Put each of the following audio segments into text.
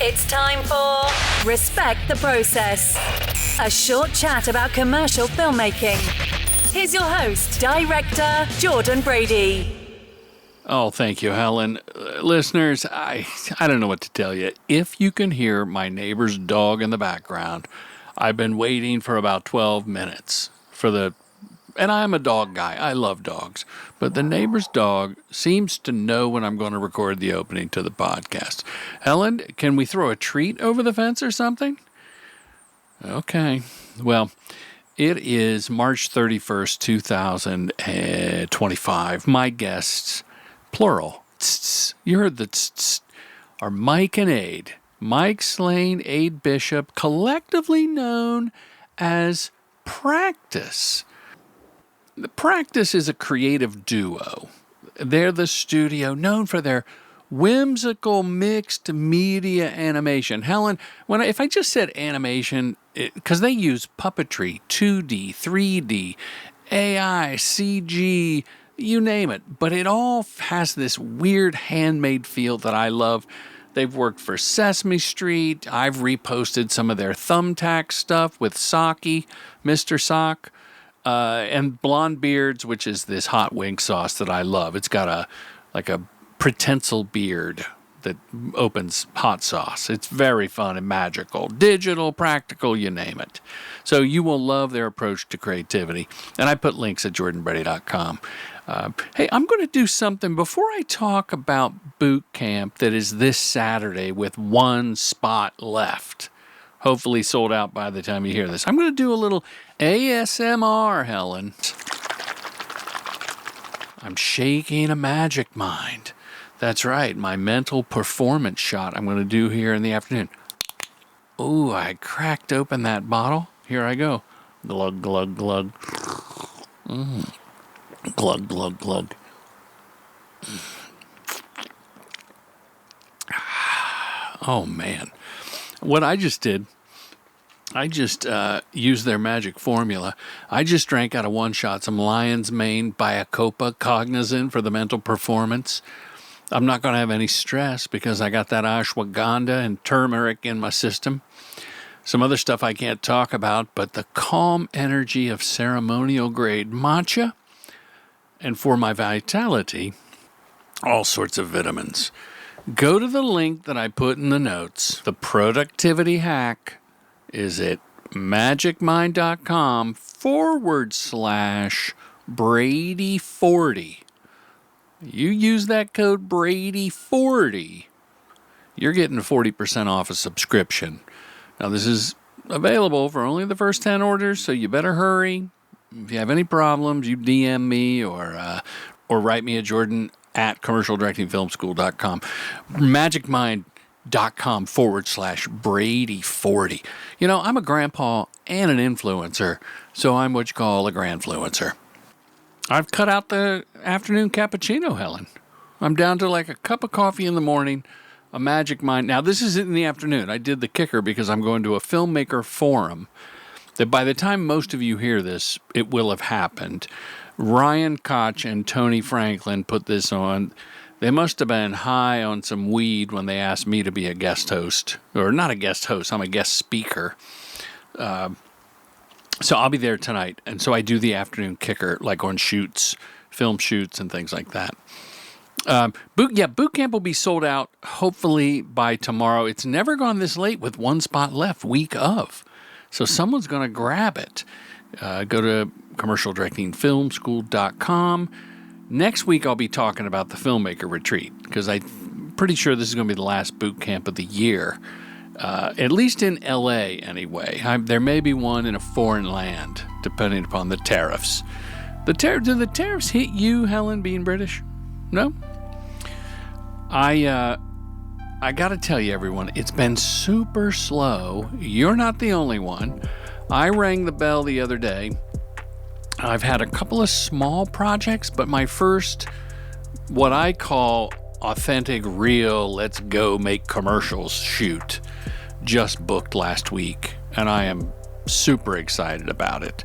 It's time for Respect the Process, a short chat about commercial filmmaking. Here's your host, Director Jordan Brady. Oh, thank you, Helen. Listeners, I don't know what to tell you. If you can hear my neighbor's dog in the background, I've been waiting for about 12 minutes and I'm a dog guy. I love dogs. But the neighbor's dog seems to know when I'm going to record the opening to the podcast. Helen, can we throw a treat over the fence or something? Okay. Well, it is March 31st, 2025. My guests, plural, you heard the tss, are Mike and Ade. Mike Slane, Ade Bishop, collectively known as Practice. The Practice is a creative duo. They're the studio known for their whimsical mixed media animation. Helen, if I just said animation, because they use puppetry, 2D, 3D, AI, CG, you name it, but it all has this weird handmade feel that I love. They've worked for Sesame Street. I've reposted some of their Thumbtack stuff with Saki, Mr. Sock. And Blonde Beards, which is this hot wing sauce that I love. It's got a prehensile beard that opens hot sauce. It's very fun and magical. Digital, practical, you name it. So you will love their approach to creativity. And I put links at jordanbrady.com. Hey, I'm going to do something before I talk about boot camp that is this Saturday with one spot left. Hopefully sold out by the time you hear this. I'm going to do a little ASMR, Helen. I'm shaking a magic mind. That's right, my mental performance shot I'm going to do here in the afternoon. Ooh, I cracked open that bottle. Here I go. Glug, glug, glug. Glug, glug, glug. Oh, man. What I just did, I just used their magic formula. I just drank out of one shot some Lion's Mane Bayacopa Cognizant for the mental performance. I'm not going to have any stress because I got that ashwagandha and turmeric in my system. Some other stuff I can't talk about, but the calm energy of ceremonial grade matcha. And for my vitality, all sorts of vitamins. Go to the link that I put in the notes. The productivity hack is at magicmind.com/Brady40. You use that code Brady40, you're getting 40% off a subscription. Now, this is available for only the first 10 orders, so you better hurry. If you have any problems, you DM me or write me at jordan@commercialdirectingfilmschool.com. magicmind.com/Brady40. You know, I'm a grandpa and an influencer, so I'm what you call a grandfluencer. I've cut out the afternoon cappuccino, Helen. I'm down to like a cup of coffee in the morning, a Magic Mind. Now, this is in the afternoon. I did the kicker because I'm going to a filmmaker forum that by the time most of you hear this, it will have happened. Ryan Koch and Tony Franklin put this on. They must have been high on some weed when they asked me to be a guest host. Or not a guest host, I'm a guest speaker. So I'll be there tonight. And so I do the afternoon kicker, like on shoots, film shoots and things like that. Boot camp will be sold out hopefully by tomorrow. It's never gone this late with one spot left, week of. So someone's going to grab it. Go to commercialdirectingfilmschool.com. Next week, I'll be talking about the Filmmaker Retreat because I'm pretty sure this is going to be the last boot camp of the year, at least in L.A. anyway. There may be one in a foreign land, depending upon the tariffs. Do the tariffs hit you, Helen, being British? No? I got to tell you, everyone, it's been super slow. You're not the only one. I rang the bell the other day. I've had a couple of small projects, but my first, what I call authentic, real, let's go make commercials shoot, just booked last week, and I am super excited about it.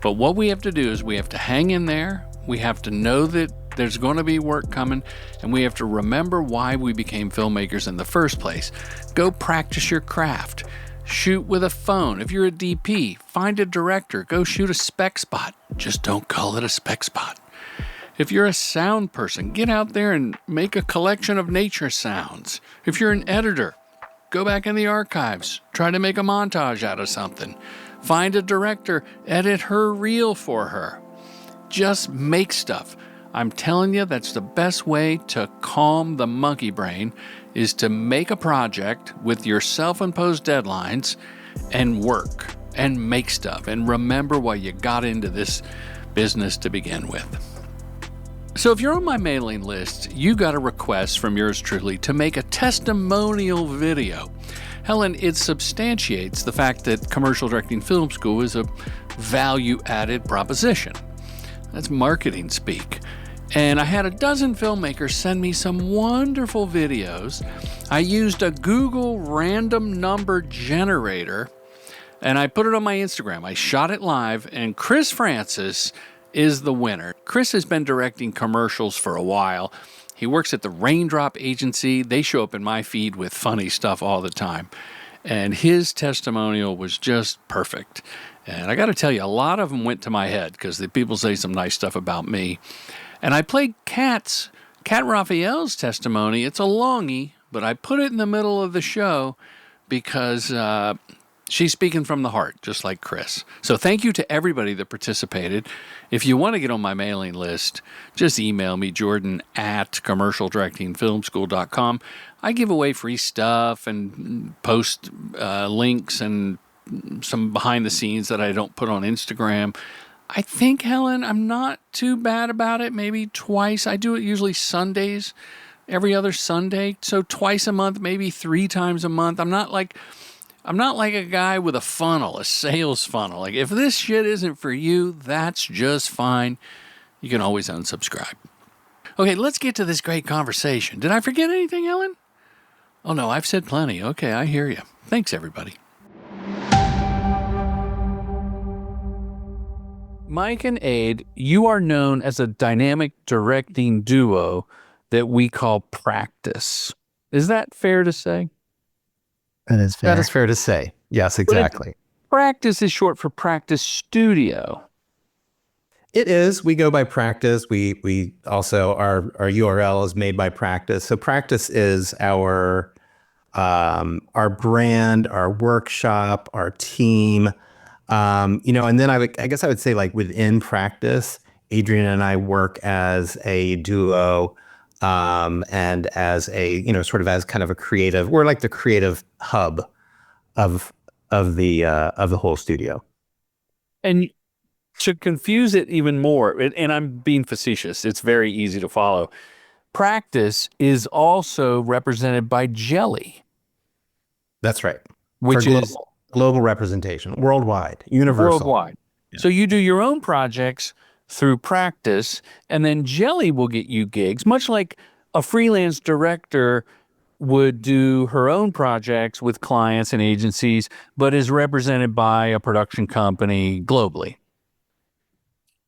But what we have to do is we have to hang in there. We have to know that There's going to be work coming, and we have to remember why we became filmmakers in the first place. Go practice your craft. Shoot with a phone. If you're a DP, find a director. Go shoot a spec spot. Just don't call it a spec spot. If you're a sound person, get out there and make a collection of nature sounds. If you're an editor, go back in the archives. Try to make a montage out of something. Find a director, edit her reel for her. Just make stuff. I'm telling you, that's the best way to calm the monkey brain, is to make a project with your self-imposed deadlines and work and make stuff and remember why you got into this business to begin with. So if you're on my mailing list, you got a request from yours truly to make a testimonial video. Helen, it substantiates the fact that commercial directing film school is a value-added proposition. That's marketing speak. And I had a dozen filmmakers send me some wonderful videos. I used a Google random number generator, and I put it on my Instagram. I shot it live, and Chris Francis is the winner. Chris has been directing commercials for a while. He works at the Raindrop Agency. They show up in my feed with funny stuff all the time. And his testimonial was just perfect. And I got to tell you, a lot of them went to my head because the people say some nice stuff about me. And I played Kat Raphael's testimony. It's a longie, but I put it in the middle of the show because she's speaking from the heart, just like Chris. So thank you to everybody that participated. If you want to get on my mailing list, just email me, jordan@commercialdirectingfilmschool.com. I give away free stuff and post links and some behind the scenes that I don't put on Instagram. I think, Helen, I'm not too bad about it. Maybe twice. I do it usually Sundays, every other Sunday. So twice a month, maybe 3 times a month. I'm not like a guy with a funnel, a sales funnel. Like, if this shit isn't for you, that's just fine. You can always unsubscribe. Okay, let's get to this great conversation. Did I forget anything, Helen? Oh, no, I've said plenty. Okay, I hear you. Thanks, everybody. Mike and Aid, you are known as a dynamic directing duo that we call Practice. Is that fair to say? That is fair. That is fair to say. Yes, exactly. Practice is short for Practice Studio. It is. We go by Practice. We also, our URL is made by Practice. So Practice is our brand, our workshop, our team. And then I guess I would say, like, within Practice, Adrian and I work as a duo, and as a, sort of as kind of a creative, we're like the creative hub of the whole studio. And to confuse it even more, and I'm being facetious, it's very easy to follow. Practice is also represented by Jelly. That's right. Which is global representation, worldwide, universal. Worldwide. Yeah. So you do your own projects through Practice, and then Jelly will get you gigs, much like a freelance director would do her own projects with clients and agencies, but is represented by a production company globally.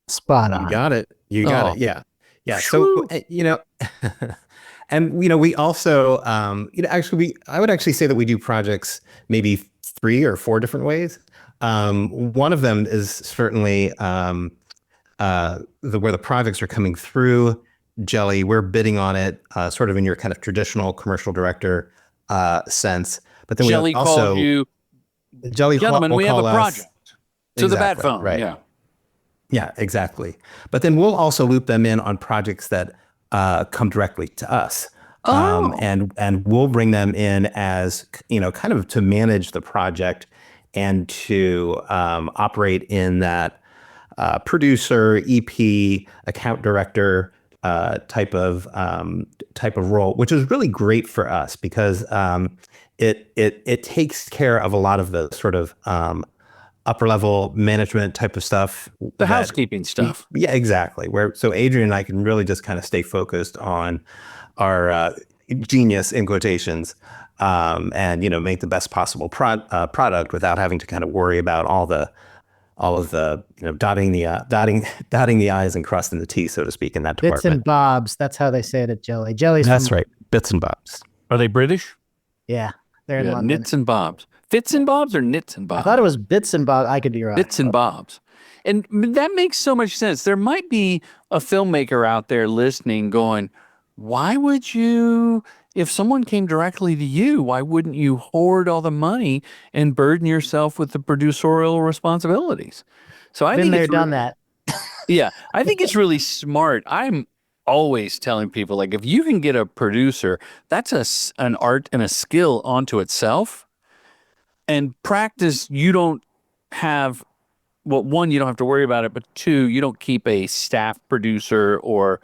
Spot on. You got it. Yeah. Yeah. So, and, we also, I would actually say that we do projects maybe 3 or 4 different ways. One of them is certainly where the projects are coming through Jelly. We're bidding on it, sort of in your kind of traditional commercial director sense. But then Jelly we also called you, Jelly, gentlemen, we have a project. To the bat phone, right? Yeah. Yeah, exactly. But then we'll also loop them in on projects that come directly to us. And we'll bring them in as, kind of to manage the project and to operate in that producer, EP, account director type of role, which is really great for us because it takes care of a lot of the sort of upper level management type of stuff. The housekeeping stuff. Yeah, exactly. So Adrian and I can really just kind of stay focused on our genius in quotations, and make the best possible product without having to kind of worry about all all of the, dotting the I's and crossing the T's, so to speak, in that Bits department. and bobs. That's how they say it at Jelly. Jelly's That's from, right. Bits and bobs. Are they British? Yeah, they're in Yeah, London. knits and bobs. Fits and bobs or knits and bobs? I thought it was bits and bobs. I could be wrong. Bits and bobs. And that makes so much sense. There might be a filmmaker out there listening going, why would you, if someone came directly to you, why wouldn't you hoard all the money and burden yourself with the producerial responsibilities? So I Been think there, it's done that. Yeah, I think it's really smart. I'm always telling people, like, if you can get a producer, that's an art and a skill onto itself. And practice, you don't have, well, one, you don't have to worry about it, but two, you don't keep a staff producer or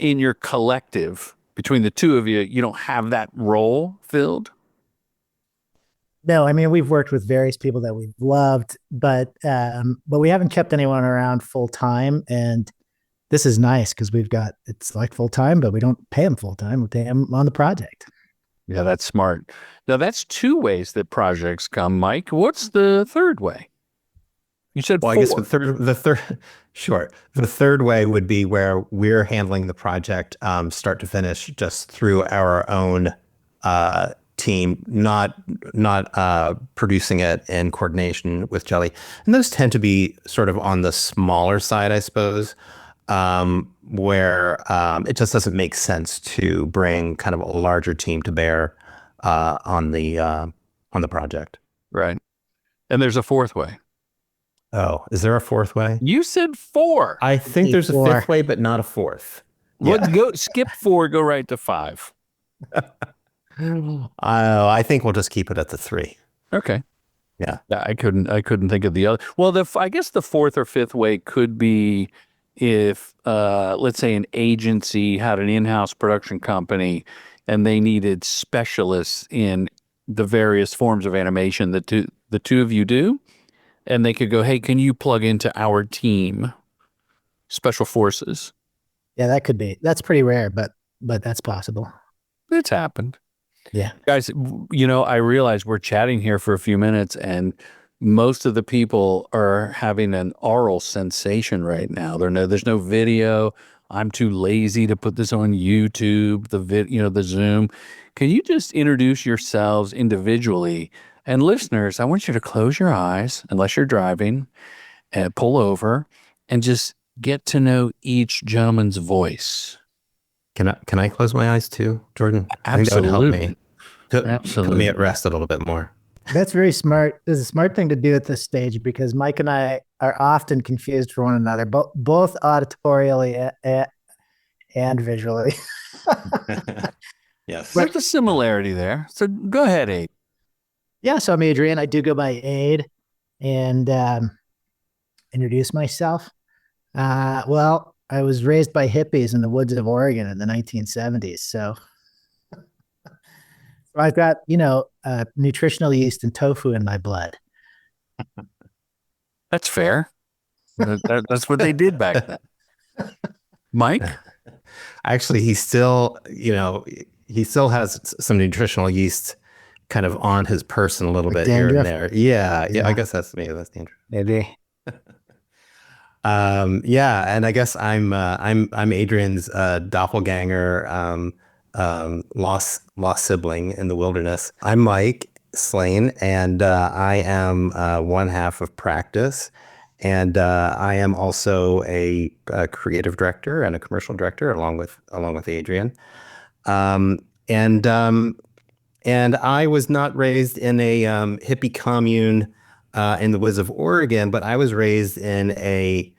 in your collective, between the two of you, you don't have that role filled. No, I mean, we've worked with various people that we've loved, but we haven't kept anyone around full time. And this is nice because it's like full time, but we don't pay them full time. We pay them on the project. Yeah, that's smart. Now, that's two ways that projects come, Mike. What's the third way? You said Well, four. I guess the third way would be where we're handling the project start to finish just through our own team, not producing it in coordination with Jelly. And those tend to be sort of on the smaller side, I suppose, where it just doesn't make sense to bring kind of a larger team to bear on the project. Right. And there's a fourth way. Oh, is there a fourth way? You said four. I think there's a Four. fifth way, but not a fourth. Let's go skip four, go right to five. I think we'll just keep it at the three. Okay. Yeah. I couldn't think of the other. Well, I guess the fourth or fifth way could be if, let's say, an agency had an in-house production company and they needed specialists in the various forms of animation that the two of you do, and they could go, hey, can you plug into our team, Special Forces? Yeah, that could be. That's pretty rare, but that's possible. It's happened. Yeah. Guys, I realize we're chatting here for a few minutes and most of the people are having an oral sensation right now. There's no video. I'm too lazy to put this on YouTube, the Zoom. Can you just introduce yourselves individually? And listeners, I want you to close your eyes, unless you're driving, and pull over and just get to know each gentleman's voice. Can I close my eyes too, Jordan? Absolutely. I think that would help me. Absolutely. Put me at rest a little bit more. That's very smart. It's a smart thing to do at this stage because Mike and I are often confused for one another, both auditorially and visually. Yes. There's a similarity there. So go ahead, Abe. Yeah, so I'm Adrian. I do go by Aid and introduce myself. Well, I was raised by hippies in the woods of Oregon in the 1970s. So I've got, nutritional yeast and tofu in my blood. That's fair. That's what they did back then. Mike? Actually, he still has some nutritional yeast kind of on his person a little bit here and there. Yeah. I guess that's me. That's dandruff. Maybe. And I guess I'm Adrian's doppelganger, lost sibling in the wilderness. I'm Mike Slane, and I am one half of Practice, and I am also a creative director and a commercial director along with Adrian. And I was not raised in a hippie commune in the woods of Oregon, but I was raised in a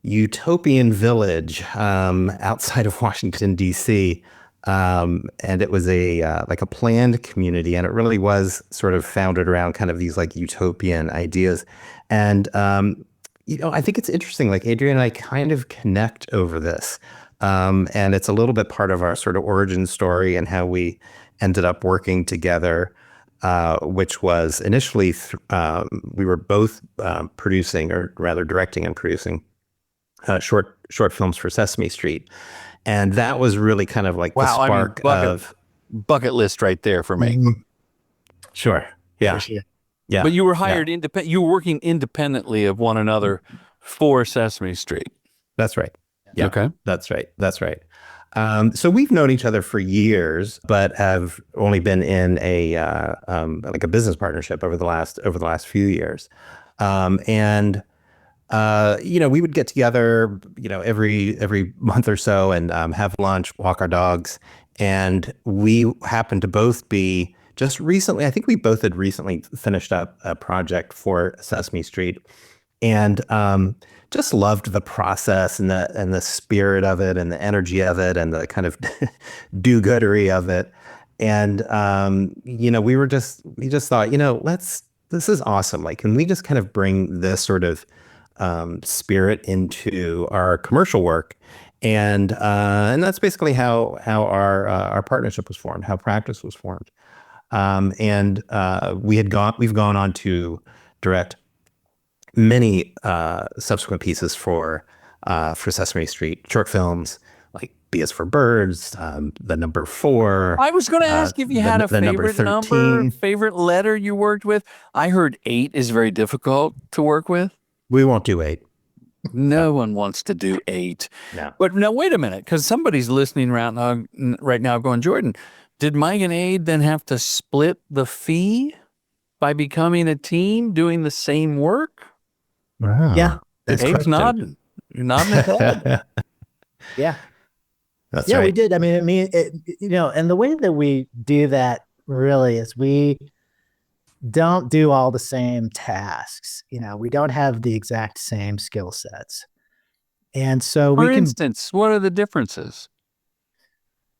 utopian village outside of Washington, D.C. And it was like a planned community, and it really was sort of founded around kind of these like utopian ideas. And I think it's interesting. Like Adrian and I kind of connect over this, and it's a little bit part of our sort of origin story and how we ended up working together. Which was initially we were both producing, or rather directing and producing, short films for Sesame Street, and that was really kind of like the spark of bucket list right there for me. Sure, yeah. Yeah. But you were hired independent. You were working independently of one another for Sesame Street. That's right. Yeah. Okay. That's right. That's right. So we've known each other for years, but have only been in a like a business partnership over the last few years. And we would get together, every month or so and have lunch, walk our dogs. And we happened to both be just recently, I think we both had recently finished up a project for Sesame Street, and just loved the process and the spirit of it and the energy of it and the kind of do-goodery of it. And we just thought, this is awesome. Like, can we just kind of bring this sort of spirit into our commercial work? And that's basically how our partnership was formed, how practice was formed. We've gone on to direct many subsequent pieces for Sesame Street, short films like B is for Birds, The Number 4. I was going to ask if you had a favorite number, 13. favorite letter you worked with. I heard 8 is very difficult to work with. We won't do 8. No one wants to do 8. No. But now, wait a minute, because somebody's listening right now going, Jordan, did Mike and Aid then have to split the fee by becoming a team doing the same work? Wow. Yeah. Aid's nodding. You're nodding his head. Yeah. That's yeah, right. we did. I mean, and the way that we do that really is we don't do all the same tasks. We don't have the exact same skill sets. And so For instance, what are the differences?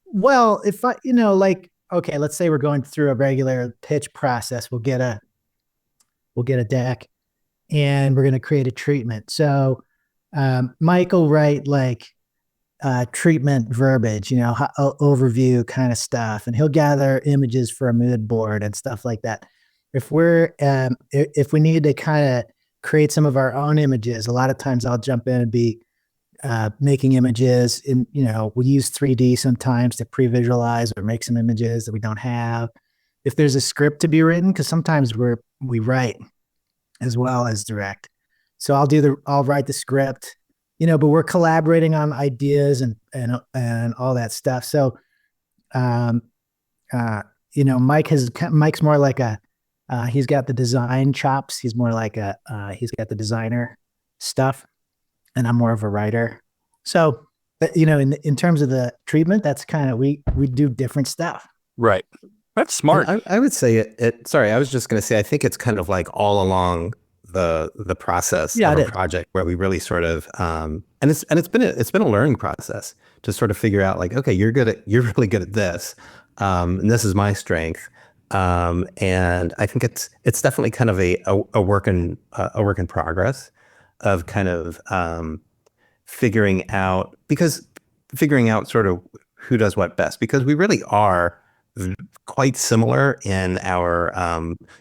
Well, if okay, let's say we're going through a regular pitch process, we'll get a deck and we're going to create a treatment. So Mike will write like treatment verbiage, overview kind of stuff, and he'll gather images for a mood board and stuff like that. If we need to kind of create some of our own images, a lot of times I'll jump in and be making images. We use 3D sometimes to pre-visualize or make some images that we don't have. If there's a script to be written, because sometimes we write as well as direct. So I'll write the script, but we're collaborating on ideas and all that stuff. So, Mike's more like he's got the design chops. He's more like he's got the designer stuff, and I'm more of a writer. So, in terms of the treatment, that's kind of, we do different stuff. Right. That's smart. I would say sorry, I was just going to say, I think it's kind of like all along the process of a project where we really sort of, and it's been a learning process to sort of figure out like, okay, you're really good at this. And this is my strength. And I think it's definitely kind of a work in progress of kind of, figuring out sort of who does what best, because we really are quite similar in our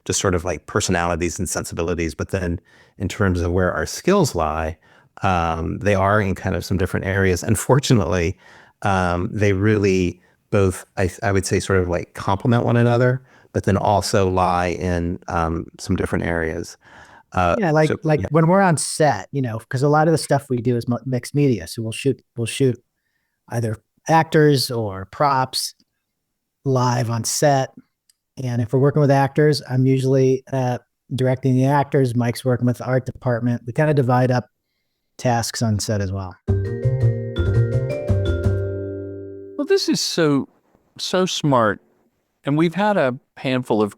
just sort of like personalities and sensibilities, but then in terms of where our skills lie, they are in kind of some different areas. And fortunately, they really both, I would say, sort of like complement one another, but then also lie in some different areas. When we're on set, because a lot of the stuff we do is mixed media. So we'll shoot either actors or props live on set. And if we're working with actors, I'm usually directing the actors. Mike's working with the art department. We kind of divide up tasks on set as well. Well, this is so smart. And we've had a handful of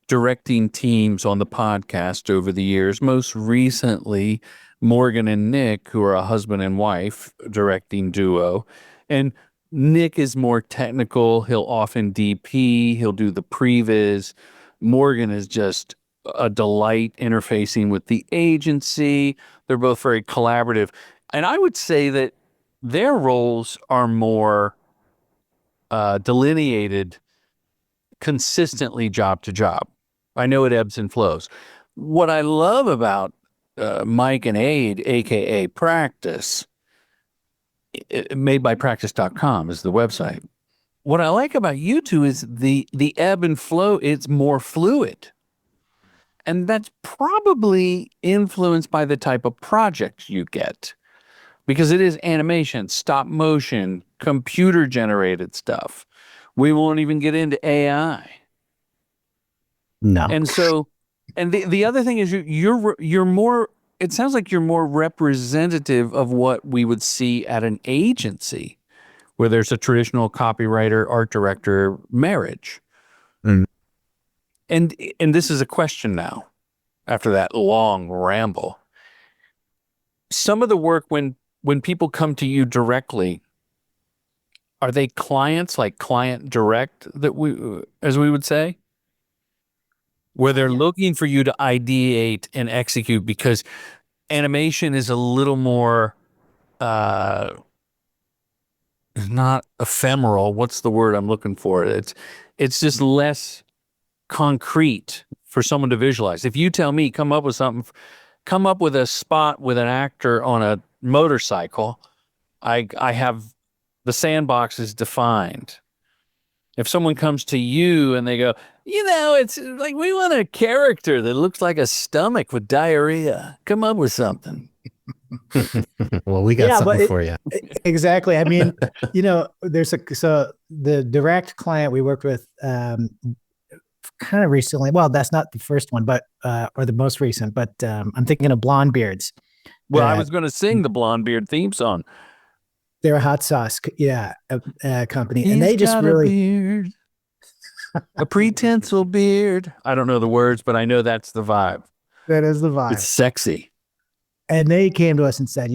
directing teams on the podcast over the years. Most recently, Morgan and Nick, who are a husband and wife directing duo. And Nick is more technical. He'll often DP. He'll do the previs. Morgan is just a delight interfacing with the agency. They're both very collaborative. And I would say that their roles are more delineated consistently job to job. I know it ebbs and flows. What I love about Mike and Aid, aka Practice, madebypractice.com is the website. What I like about you two is the ebb and flow. It's more fluid. And that's probably influenced by the type of projects you get, because it is animation, stop motion, computer generated stuff. We won't even get into AI. No. And so, and the other thing is you're more, it sounds like you're more representative of what we would see at an agency where there's a traditional copywriter, art director marriage. Mm. And this is a question now, after that long ramble. Some of the work, when people come to you directly, are they clients, like client direct, that as we would say? Where they're looking for you to ideate and execute, because animation is a little more, not ephemeral. What's the word I'm looking for? It's just less concrete for someone to visualize. If you tell me, come up with something, come up with a spot with an actor on a motorcycle, I have the sandbox is defined. If someone comes to you and they go, it's like, we want a character that looks like a stomach with diarrhea, come up with something. Well, we got something for you. Exactly. I mean, so the direct client we worked with kind of recently, well, that's not the first one, but or the most recent, but I'm thinking of Blonde Beards. Well, I was going to sing the Blonde Beard theme song. They're a hot sauce, company, and they just really a pretensile beard. I don't know the words, but I know that's the vibe. That is the vibe. It's sexy. And they came to us and said,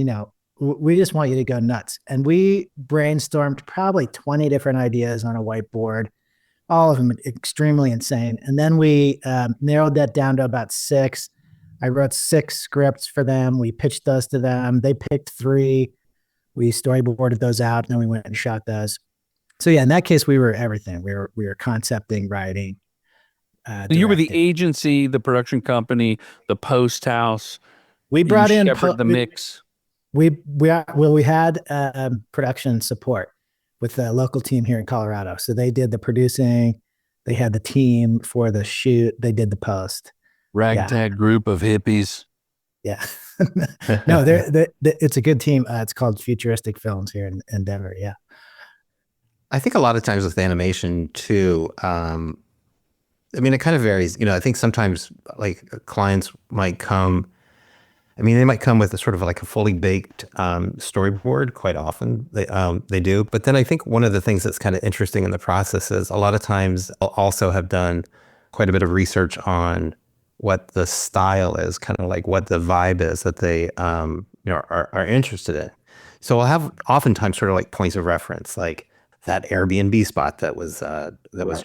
we just want you to go nuts. And we brainstormed probably 20 different ideas on a whiteboard, all of them extremely insane. And then we narrowed that down to about 6. I wrote 6 scripts for them. We pitched those to them. They picked 3. We storyboarded those out, and then we went and shot those. So yeah, in that case, we were everything. We were concepting, writing. You were the agency, the production company, the post house. We brought in the mix. We had production support with the local team here in Colorado. So they did the producing. They had the team for the shoot. They did the post. Ragtag group of hippies. Yeah. No, it's a good team. It's called Futuristic Films here in Denver. Yeah. I think a lot of times with animation too, it kind of varies. I think sometimes like clients might come, they might come with a sort of like a fully baked storyboard. Quite often they do. But then I think one of the things that's kind of interesting in the process is a lot of times I'll also have done quite a bit of research on what the style is, kind of like what the vibe is that they are interested in. So I'll have oftentimes sort of like points of reference, like that Airbnb spot that was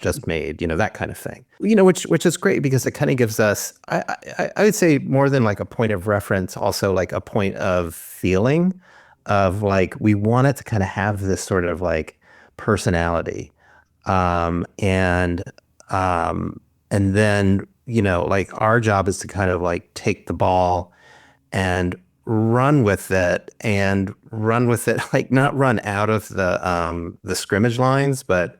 just made, that kind of thing. Which is great because it kind of gives us, I would say, more than like a point of reference, also like a point of feeling of like we want it to kind of have this sort of like personality, and then like our job is to kind of like take the ball and run with it like not run out of the scrimmage lines, but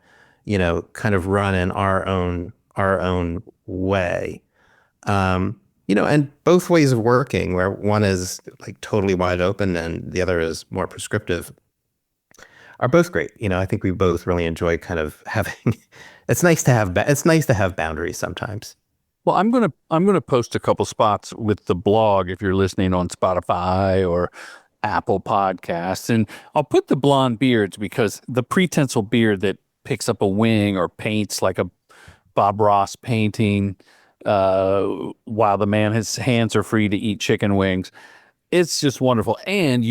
kind of run in our own way, and both ways of working, where one is like totally wide open and the other is more prescriptive, are both great. I think we both really enjoy kind of having it's nice to have boundaries sometimes. Well, I'm gonna post a couple spots with the blog if you're listening on Spotify or Apple Podcasts, and I'll put the Blonde Beards because the pretensile beard that picks up a wing or paints like a Bob Ross painting, while the his hands are free to eat chicken wings. It's just wonderful. And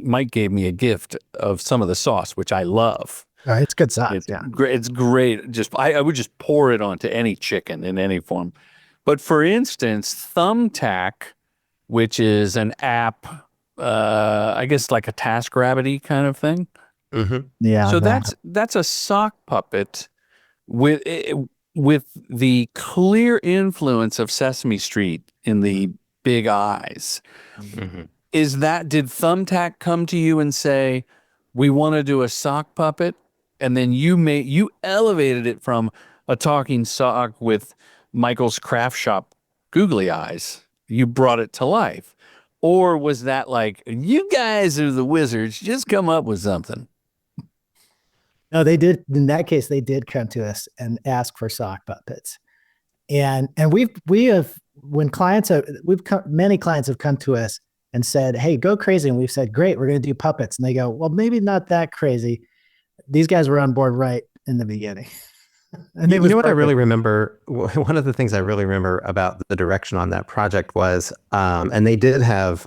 Mike gave me a gift of some of the sauce, which I love. It's good sauce. It's great. It's great. I would just pour it onto any chicken in any form. But for instance, Thumbtack, which is an app, I guess like a TaskRabbit-y kind of thing. Mm-hmm. Yeah. So that's a sock puppet with the clear influence of Sesame Street in the big eyes. Mm-hmm. Did Thumbtack come to you and say, we want to do a sock puppet? And then you elevated it from a talking sock with Michael's Craft Shop googly eyes. You brought it to life. Or was that like, you guys are the wizards, just come up with something? No, they did. In that case, they did come to us and ask for sock puppets. And we have when clients have many clients have come to us and said, "Hey, go crazy." And we've said, "Great, we're going to do puppets." And they go, "Well, maybe not that crazy." These guys were on board right in the beginning. And you know what I really remember? One of the things I really remember about the direction on that project was, and they did have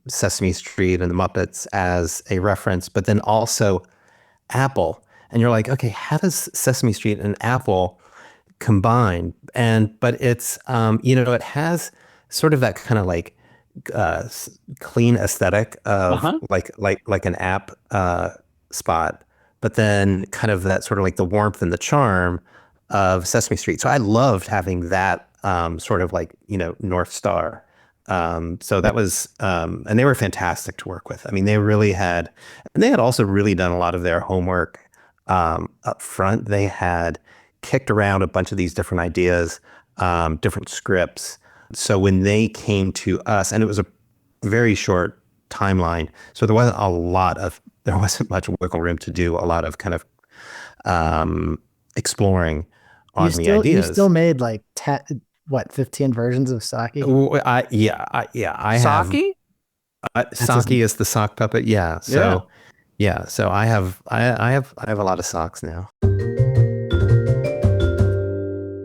Sesame Street and the Muppets as a reference, but then also Apple. And you're like, okay, how does Sesame Street and Apple combine? But it's, it has sort of that kind of like clean aesthetic of like an app spot, but then kind of that sort of like the warmth and the charm of Sesame Street. So I loved having that sort of like, North Star. So that was, and they were fantastic to work with. I mean, they had also really done a lot of their homework up front. They had kicked around a bunch of these different ideas, different scripts. So when they came to us, and it was a very short timeline, so there wasn't much wiggle room to do a lot of kind of exploring on the ideas. You still made like 15 versions of Saki? I have. Saki? Saki is the sock puppet. Yeah. So so I have a lot of socks now.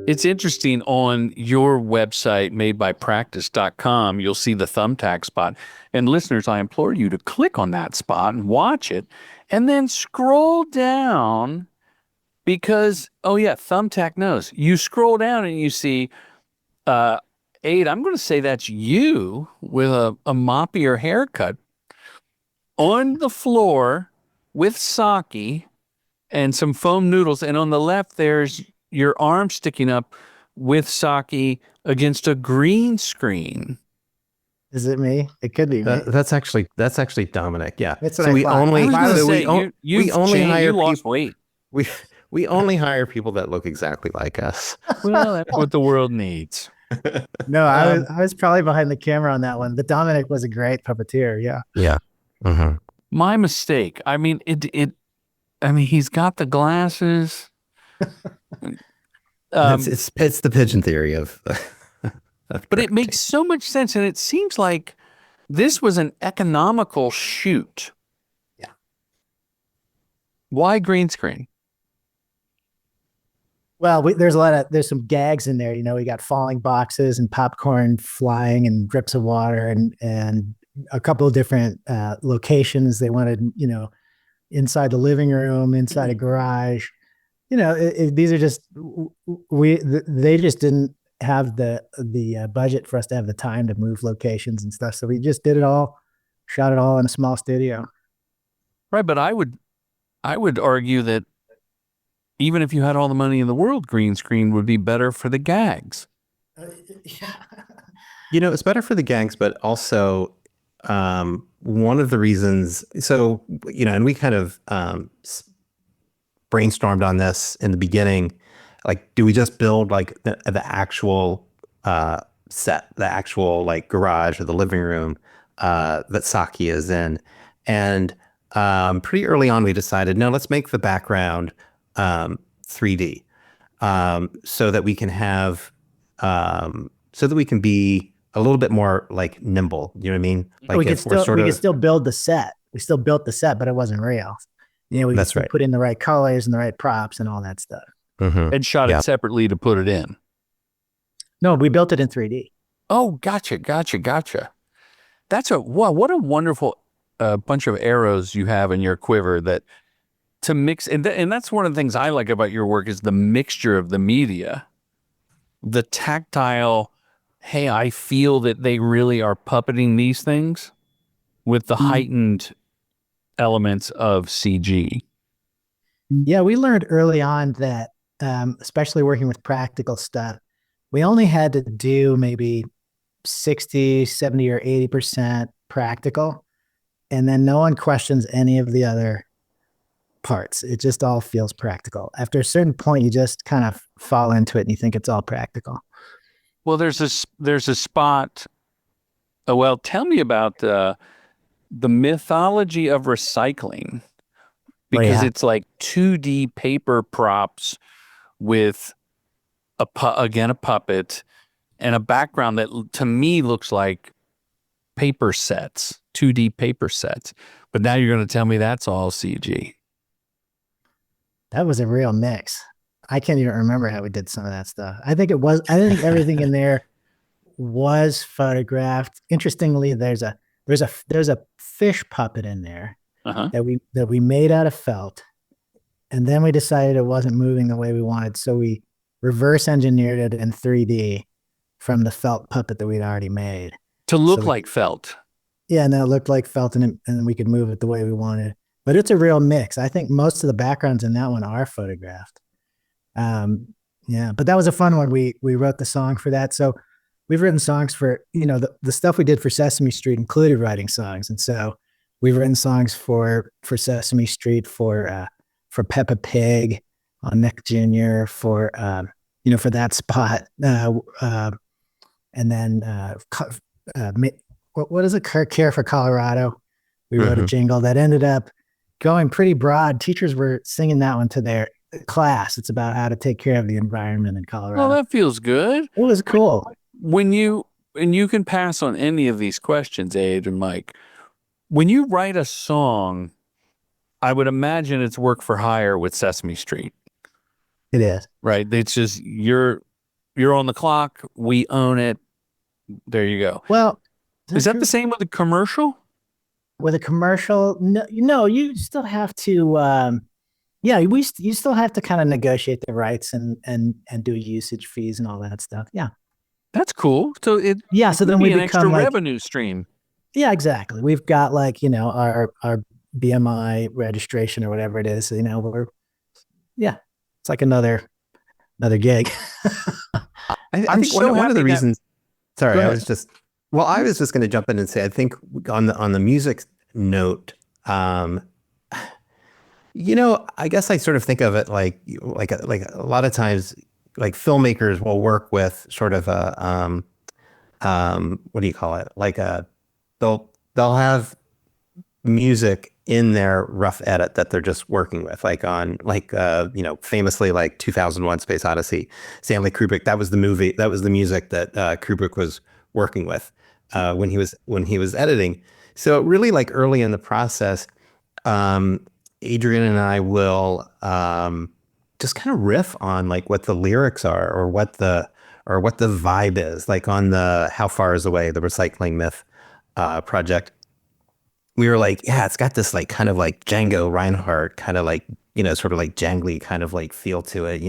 It's interesting, on your website, madebypractice.com, you'll see the Thumbtack spot. And listeners, I implore you to click on that spot and watch it, and then scroll down because, Thumbtack knows. You scroll down and you see, Aid, I'm going to say that's you with a moppier haircut on the floor with sake and some foam noodles. And on the left, there's your arm sticking up with sake against a green screen. Is it me? It could be me. That's actually Dominic. Yeah. That's what we only hire people that look exactly like us. Well, that's what the world needs. No, I was probably behind the camera on that one. But Dominic was a great puppeteer. Yeah. Yeah. Mm-hmm. My mistake. I mean, he's got the glasses. It's the pigeon theory of but it makes so much sense, and it seems like this was an economical shoot. Yeah. Why green screen? Well, there's some gags in there. We got falling boxes and popcorn flying and drips of water and a couple of different locations. They wanted, inside the living room, inside a garage. These are just they just didn't have the budget for us to have the time to move locations and stuff. So we just did it all, shot it all in a small studio. Right, but I would argue that even if you had all the money in the world, green screen would be better for the gags. Yeah. It's better for the gags, but also one of the reasons. So and we kind of brainstormed on this in the beginning. Like, do we just build like the actual set, the actual like garage or the living room that Saki is in? And pretty early on, we decided, no, let's make the background 3D so that we can have so that we can be a little bit more like nimble. You know what I mean? Like we could still build the set. We still built the set, but it wasn't real. We That's right. Put in the right colors and the right props and all that stuff. Mm-hmm. And shot it separately to put it in. No, we built it in 3D. Oh, gotcha. That's what a wonderful bunch of arrows you have in your quiver that to mix. And that's one of the things I like about your work is the mixture of the media, the tactile. Hey, I feel that they really are puppeting these things with the heightened elements of CG. Yeah, we learned early on that, especially working with practical stuff, we only had to do maybe 60, 70, or 80% practical. And then no one questions any of the other parts. It just all feels practical. After a certain point, you just kind of fall into it and you think it's all practical. Well, there's a spot. Oh, well, tell me about the mythology of recycling, Oh because yeah. it's like 2D paper props with again a puppet and a background that to me looks like paper sets, 2D paper sets. But now you're going to tell me that's all CG. That was a real mix. I can't even remember how we did some of that stuff. I think everything in there was photographed. Interestingly, there's a fish puppet in there Uh-huh. that we made out of felt. And then we decided it wasn't moving the way we wanted. So we reverse engineered it in 3D from the felt puppet that we'd already made. To look like felt. Yeah, and it looked like felt, and we could move it the way we wanted. But it's a real mix. I think most of the backgrounds in that one are photographed. Yeah, but that was a fun one. We wrote the song for that. So we've written songs for, the stuff we did for Sesame Street included writing songs. And so we've written songs for Sesame Street, for Peppa Pig on Nick Jr., for that spot. And then what is it? Care for Colorado. We wrote a jingle that ended up going pretty broad. Teachers were singing that one to their class. It's about how to take care of the environment in Colorado. Well, that feels good. It was cool. And you can pass on any of these questions, Ade and Mike. When you write a song, I would imagine it's work for hire with Sesame Street. It is. Right? It's just you're on the clock, we own it. There you go. Well, is that the same with a commercial? With a commercial, no, you still have to you still have to kind of negotiate the rights and do usage fees and all that stuff. Yeah. That's cool. So so then we an become extra revenue stream. Yeah, exactly. We've got our BMI registration or whatever it is. It's like another gig. I think one of the reasons. Sorry, I was just going to jump in and say, I think on the music note, I guess I sort of think of it like a lot of times, like filmmakers will work with sort of a what do you call it? They'll have music in their rough edit that they're just working with, famously, like 2001: Space Odyssey, Stanley Kubrick. That was the music that Kubrick was working with when he was editing. So really, like early in the process, Adrian and I will just kind of riff on like what the lyrics are or what the vibe is, like on the How Far Is Away, the Recycling Myth project. We were like, yeah, it's got this like kind of like Django Reinhardt kind of like, sort of like jangly kind of like feel to it,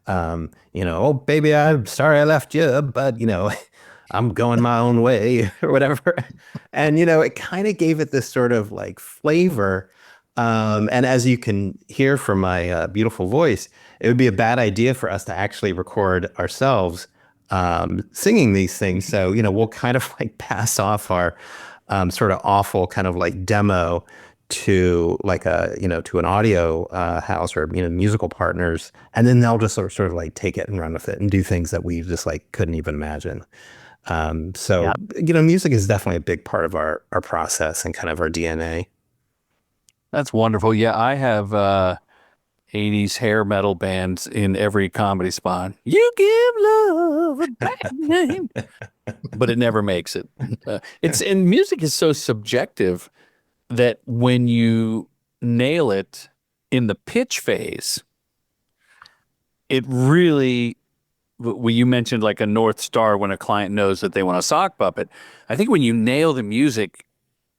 oh baby, I'm sorry I left you, but I'm going my own way or whatever. And, it kind of gave it this sort of like flavor. And as you can hear from my beautiful voice, it would be a bad idea for us to actually record ourselves singing these things. So, we'll kind of like pass off our sort of awful kind of like demo to like to an audio house or musical partners, and then they'll just sort of like take it and run with it and do things that we just like couldn't even imagine. Music is definitely a big part of our process and kind of our DNA. That's wonderful. Yeah, I have 80s hair metal bands in every comedy spot. You give love a bad name, but it never makes it. And music is so subjective that when you nail it in the pitch phase, it really. Well, you mentioned like a North Star when a client knows that they want a sock puppet. I think when you nail the music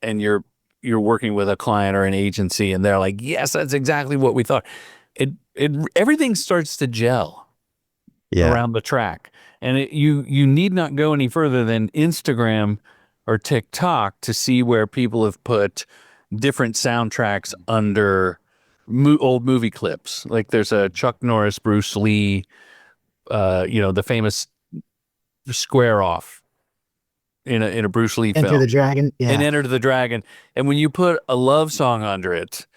and you're working with a client or an agency and they're like, yes, that's exactly what we thought. Everything starts to gel around the track. And you need not go any further than Instagram or TikTok to see where people have put different soundtracks under old movie clips. Like there's a Chuck Norris, Bruce Lee, the famous square off in a Bruce Lee film. Enter the Dragon. Yeah. And Enter the Dragon. And when you put a love song under it,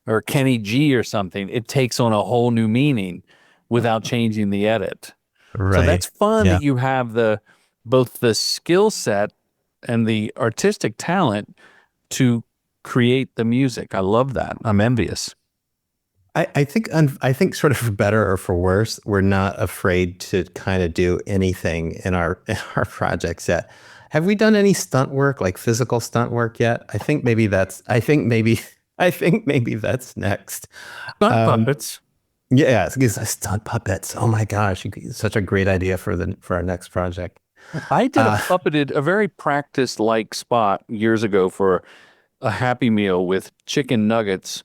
or Kenny G or something, it takes on a whole new meaning without changing the edit. Right. So that's fun Yeah. that you have both the skill set and the artistic talent to create the music. I love that. I'm envious. I think sort of for better or for worse, we're not afraid to kind of do anything in our projects yet. Have we done any stunt work, like physical stunt work yet? I think maybe that's next. Stunt puppets. Yeah, it's stunt puppets. Oh my gosh, such a great idea for our next project. I did a very practice-like spot years ago for a Happy Meal with chicken nuggets,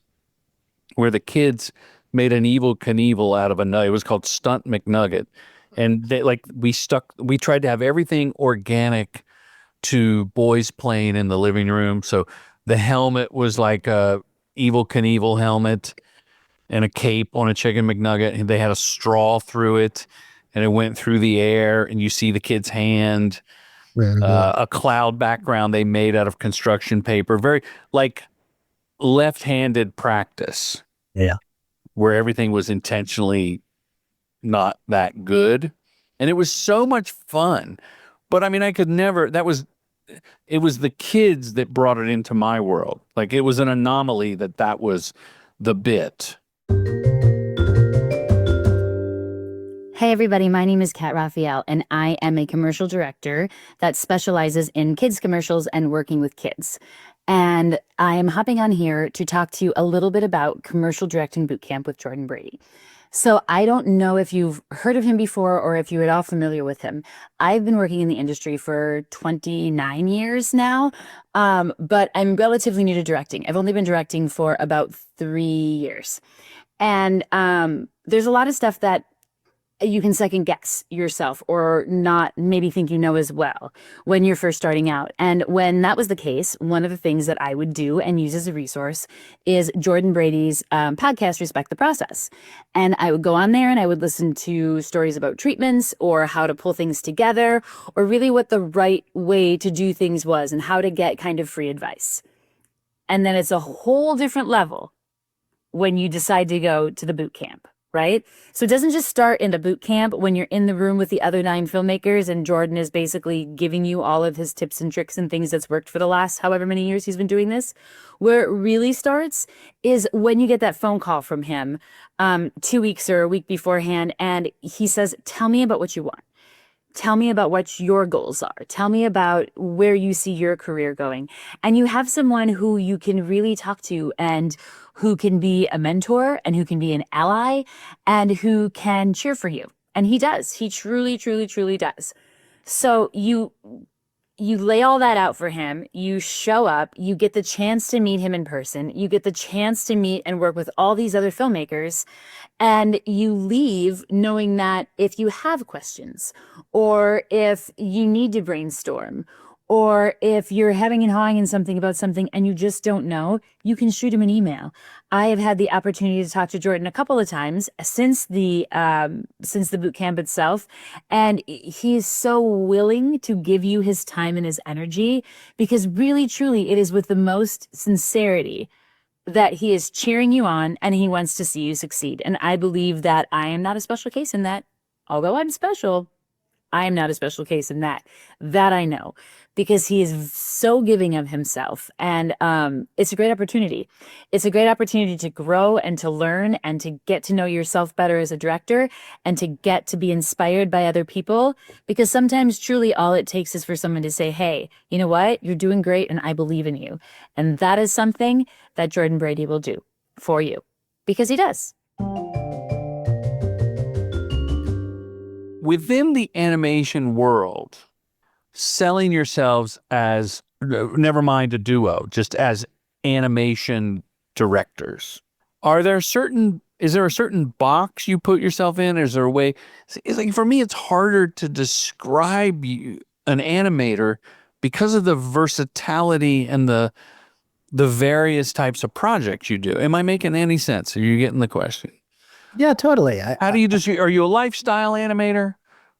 where the kids made an Evel Knievel out of a nugget. It was called Stunt McNugget. And we tried to have everything organic to boys playing in the living room. So the helmet was like a Evel Knievel helmet and a cape on a chicken McNugget. And they had a straw through it and it went through the air and you see the kid's hand, a cloud background they made out of construction paper, very like left-handed practice. Yeah. Where everything was intentionally not that good. And it was so much fun. But I mean, it was the kids that brought it into my world. Like it was an anomaly that was the bit. Hey everybody, my name is Kat Raphael and I am a commercial director that specializes in kids commercials and working with kids. And I am hopping on here to talk to you a little bit about Commercial Directing Bootcamp with Jordan Brady. So I don't know if you've heard of him before or if you're at all familiar with him. I've been working in the industry for 29 years now, but I'm relatively new to directing. I've only been directing for about 3 years. And there's a lot of stuff that you can second guess yourself or not maybe think you know as well when you're first starting out. And when that was the case, one of the things that I would do and use as a resource is Jordan Brady's podcast, Respect the Process. And I would go on there and I would listen to stories about treatments or how to pull things together or really what the right way to do things was and how to get kind of free advice. And then it's a whole different level when you decide to go to the boot camp. Right? So it doesn't just start in the boot camp when you're in the room with the other 9 filmmakers and Jordan is basically giving you all of his tips and tricks and things that's worked for the last however many years he's been doing this. Where it really starts is when you get that phone call from him 2 weeks or a week beforehand and he says, tell me about what you want. Tell me about what your goals are. Tell me about where you see your career going. And you have someone who you can really talk to and who can be a mentor and who can be an ally and who can cheer for you. And he does. He truly, truly, truly does. So you lay all that out for him. You show up. You get the chance to meet him in person. You get the chance to meet and work with all these other filmmakers. And you leave knowing that if you have questions or if you need to brainstorm or if you're having and hawing in something about something and you just don't know, you can shoot him an email. I have had the opportunity to talk to Jordan a couple of times since the boot camp itself, and he is so willing to give you his time and his energy because really, truly, it is with the most sincerity that he is cheering you on and he wants to see you succeed. And I believe that I am not a special case in that. Although I'm special, I am not a special case in that. That I know. Because he is so giving of himself. And it's a great opportunity. It's a great opportunity to grow and to learn and to get to know yourself better as a director and to get to be inspired by other people. Because sometimes truly all it takes is for someone to say, hey, you know what? You're doing great and I believe in you. And that is something that Jordan Brady will do for you. Because he does. Within the animation world, selling yourselves as, never mind a duo, just as animation directors, is there a certain box you put yourself in? Is there a way? It's like, for me, it's harder to describe an animator because of the versatility and the various types of projects you do. Am I making any sense? Are you getting the question? Yeah, totally. How do you are you a lifestyle animator?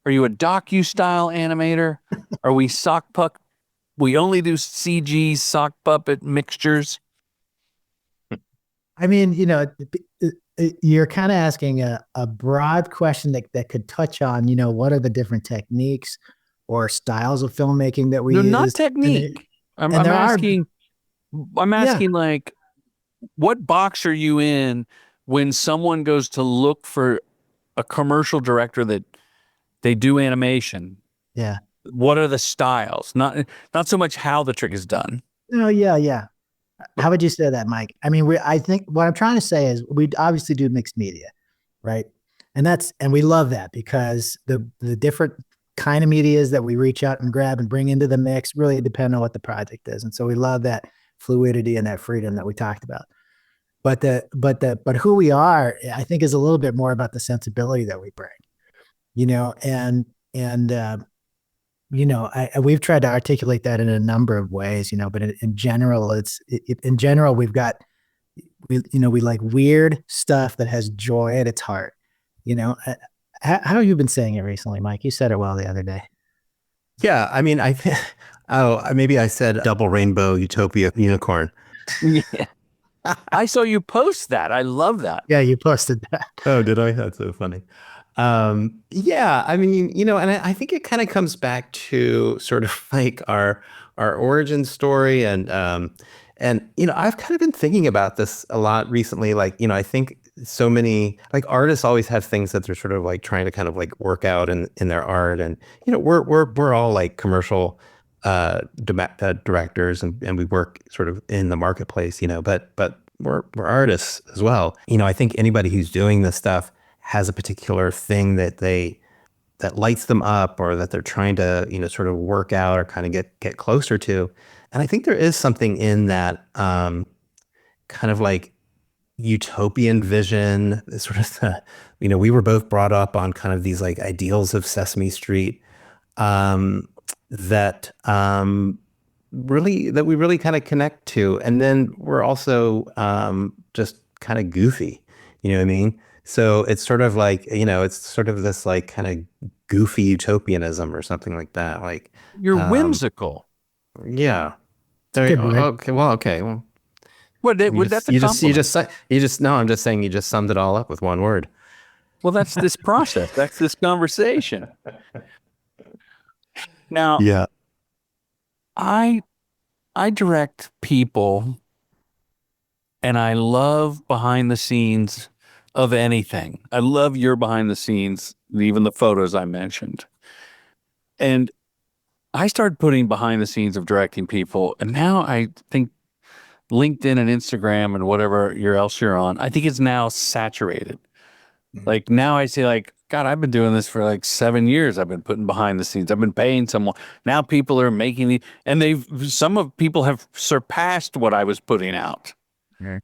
Are you a docu-style animator? Are we sock puppet? We only do CG sock puppet mixtures? I mean, you're kind of asking a broad question that could touch on, what are the different techniques or styles of filmmaking that we No, use? not technique. I'm there are- asking. I'm Yeah. asking like, what box are you in when someone goes to look for a commercial director that they do animation? Yeah. What are the styles? Not so much how the trick is done. No, yeah. How would you say that, Mike? I mean, I think what I'm trying to say is we obviously do mixed media, right? And we love that because the different kind of medias that we reach out and grab and bring into the mix really depend on what the project is. And so we love that fluidity and that freedom that we talked about. But who we are, I think, is a little bit more about the sensibility that we bring, we've tried to articulate that in a number of ways, but in general, we've got, we like weird stuff that has joy at its heart. How have you been saying it recently, Mike? You said it well the other day. Yeah, I mean, maybe I said double rainbow utopia unicorn. Yeah. I saw you post that. I love that. Yeah, you posted that. Oh, did I? That's so funny. Yeah, I mean, and I think it kind of comes back to sort of like our origin story, and I've kind of been thinking about this a lot recently. Like, I think so many like artists always have things that they're sort of like trying to kind of like work out in their art, and we're all like commercial directors, and we work sort of in the marketplace, but we're artists as well. I think anybody who's doing this stuff has a particular thing that lights them up, or that they're trying to, sort of work out or kind of get closer to. And I think there is something in that kind of like utopian vision, sort of we were both brought up on kind of these like ideals of Sesame Street, that we really kind of connect to. And then we're also just kind of goofy, you know what I mean? So it's sort of like, it's sort of this like kind of goofy utopianism or something like that. Like, you're whimsical. Yeah. Good, Okay. Well, that's a compliment. no, I'm just saying you just summed it all up with one word. Well, that's this process. That's this conversation. Now, Yeah. I direct people, and I love behind the scenes of anything. I love your behind the scenes, even the photos I mentioned. And I started putting behind the scenes of directing people, and now I think LinkedIn and Instagram and whatever else you're on, I think it's now saturated. Like now I say like, God, I've been doing this for like 7 years. I've been putting behind the scenes. I've been paying someone. Now people are making and some of people have surpassed what I was putting out.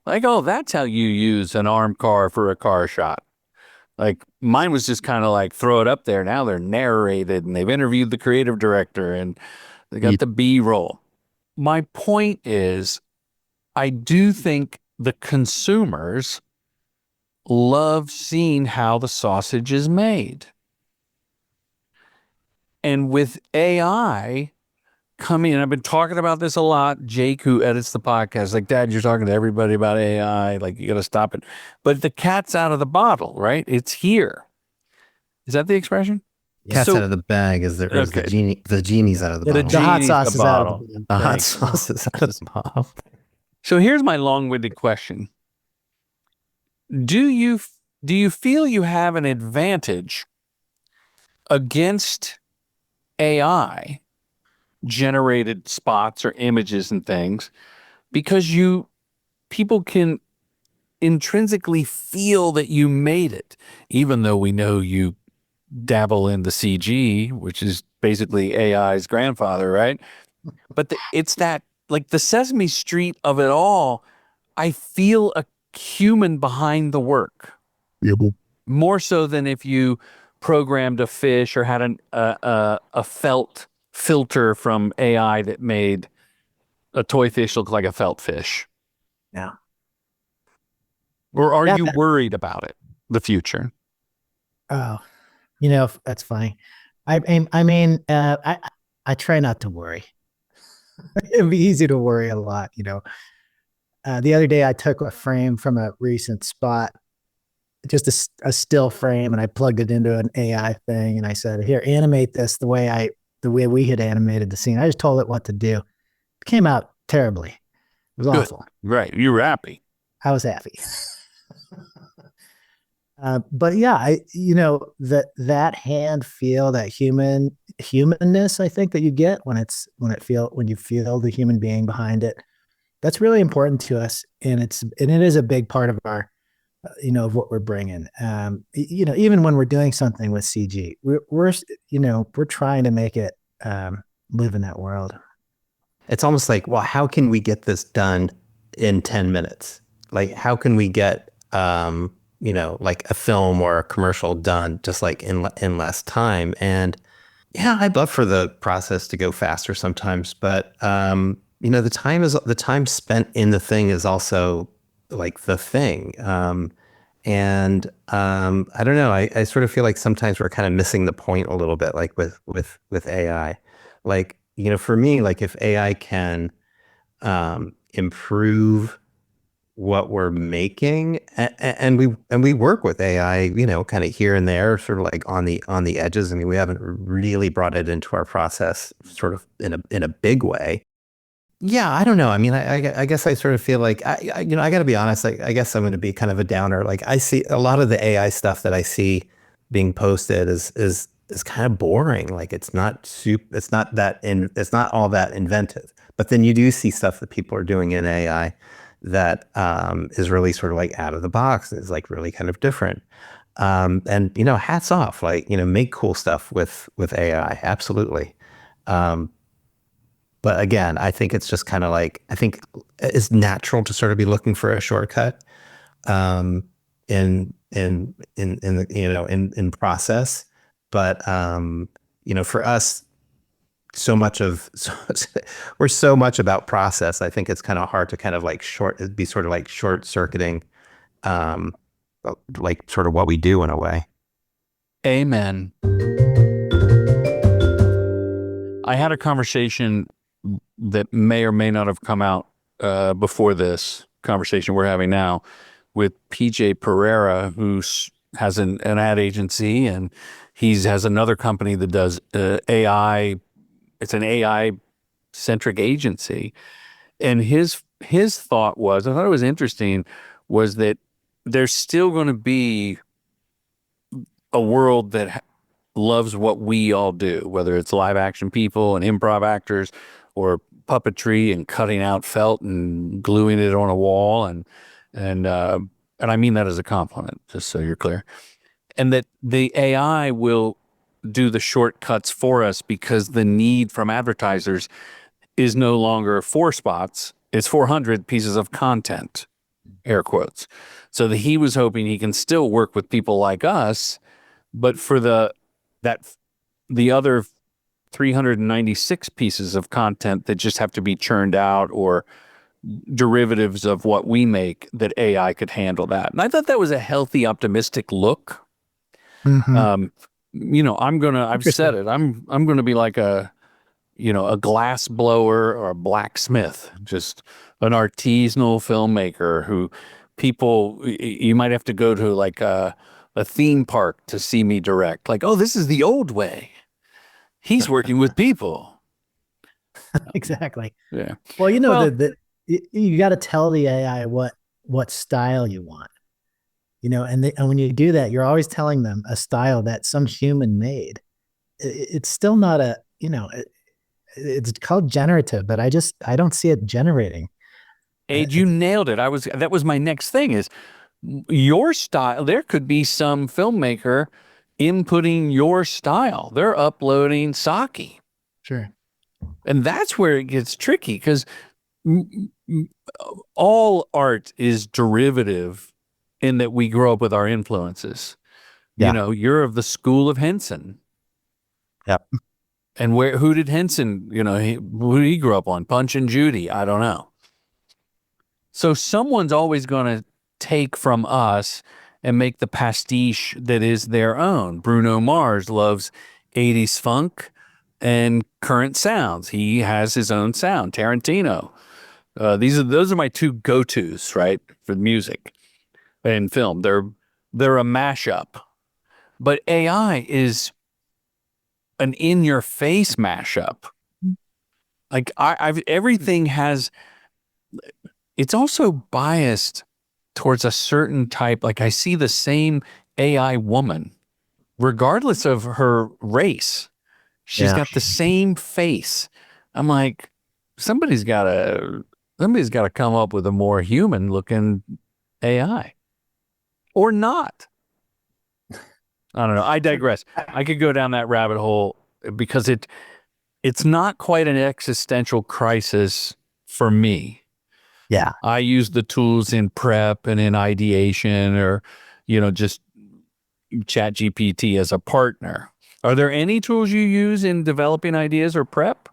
Like, oh, that's how you use an armed car for a car shot. Like mine was just kind of like throw it up there. Now they're narrated and they've interviewed the creative director and they got the B-roll. My point is, I do think the consumers love seeing how the sausage is made. And with AI coming, and I've been talking about this a lot. Jake, who edits the podcast, like, Dad, you're talking to everybody about AI. Like, you got to stop it. But the cat's out of the bottle, right? It's here. Is that the expression? Cat's out of the bag is the genie. The genie's out of the bottle. The hot sauce is out of the The hot sauce is out of the bottle. So here's my long-winded question. Do you feel you have an advantage against AI generated spots or images and things because people can intrinsically feel that you made it, even though we know you dabble in the CG, which is basically AI's grandfather, right? But it's that, like the Sesame Street of it all, I feel a human behind the work. Yeah. More so than if you programmed a fish or had a felt filter from AI that made a toy fish look like a felt fish. Yeah. Or are you worried about it, the future? Oh, that's funny. I mean, I try not to worry. It'd be easy to worry a lot, The other day I took a frame from a recent spot just a still frame, and I plugged it into an AI thing, and I said, "Here, animate this the way we had animated the scene." I just told it what to do. It came out terribly. It was Good. awful. Right. You were happy. I was happy. But yeah, that hand feel, that humanness, I think that you get when you feel the human being behind it. That's really important to us, and it is a big part of our, of what we're bringing. Even when we're doing something with CG, we're trying to make it live in that world. It's almost like, well, how can we get this done in 10 minutes? Like, how can we get, like a film or a commercial done just like in less time? And yeah, I'd love for the process to go faster sometimes, but, the time spent in the thing is also like the thing. I don't know, I sort of feel like sometimes we're kind of missing the point a little bit, like with AI. Like, for me, like if AI can improve what we're making, and we work with AI, kind of here and there, sort of like on the edges. I mean, we haven't really brought it into our process sort of in a big way. Yeah, I don't know. I mean, I guess I sort of feel like I got to be honest. I guess I'm going to be kind of a downer. Like I see a lot of the AI stuff that I see being posted is kind of boring. Like it's not all that inventive. But then you do see stuff that people are doing in AI that is really sort of like out of the box. Is like really kind of different. And hats off. Like make cool stuff with AI. Absolutely. But again, I think it's just kind of like, I think it's natural to sort of be looking for a shortcut in process. But for us, we're so much about process. I think it's kind of hard to kind of like short circuiting, like sort of what we do in a way. Amen. I had a conversation that may or may not have come out before this conversation we're having now with PJ Pereira, who has an ad agency, and he has another company that does AI. It's an AI-centric agency. And his thought was, I thought it was interesting, was that there's still going to be a world that loves what we all do, whether it's live action people and improv actors or puppetry and cutting out felt and gluing it on a wall. And I mean that as a compliment, just so you're clear. And that the AI will do the shortcuts for us because the need from advertisers is no longer 4 spots, it's 400 pieces of content, air quotes. So that he was hoping he can still work with people like us, but for the other 396 pieces of content that just have to be churned out or derivatives of what we make, that AI could handle that. And I thought that was a healthy, optimistic look. Mm-hmm. I've said it, I'm going to be like a glass blower or a blacksmith, just an artisanal filmmaker who you might have to go to like a theme park to see me direct. Like, oh, this is the old way. He's working with people. Exactly. Yeah. Well, you got to tell the AI what style you want. And when you do that, you're always telling them a style that some human made. It's still not it's called generative, but I don't see it generating. Ade, you nailed it. That was my next thing is your style. There could be some filmmaker inputting your style. They're uploading Saki. Sure. And that's where it gets tricky because all art is derivative in that we grow up with our influences. Yeah. You're of the school of Henson. Yep. And who did Henson, who did he grow up on? Punch and Judy? I don't know. So someone's always going to take from us and make the pastiche that is their own. Bruno Mars loves 80s funk and current sounds. He has his own sound. Tarantino. Those are my 2 go-tos, right, for music and film. They're they're a mashup. But AI is an in-your-face mashup. Like everything has, it's also biased towards a certain type. Like I see the same AI woman, regardless of her race. She's got the same face. I'm like, somebody's got to come up with a more human looking AI, or not. I don't know. I digress. I could go down that rabbit hole because it's not quite an existential crisis for me. Yeah. I use the tools in prep and in ideation, or, just ChatGPT as a partner. Are there any tools you use in developing ideas or prep,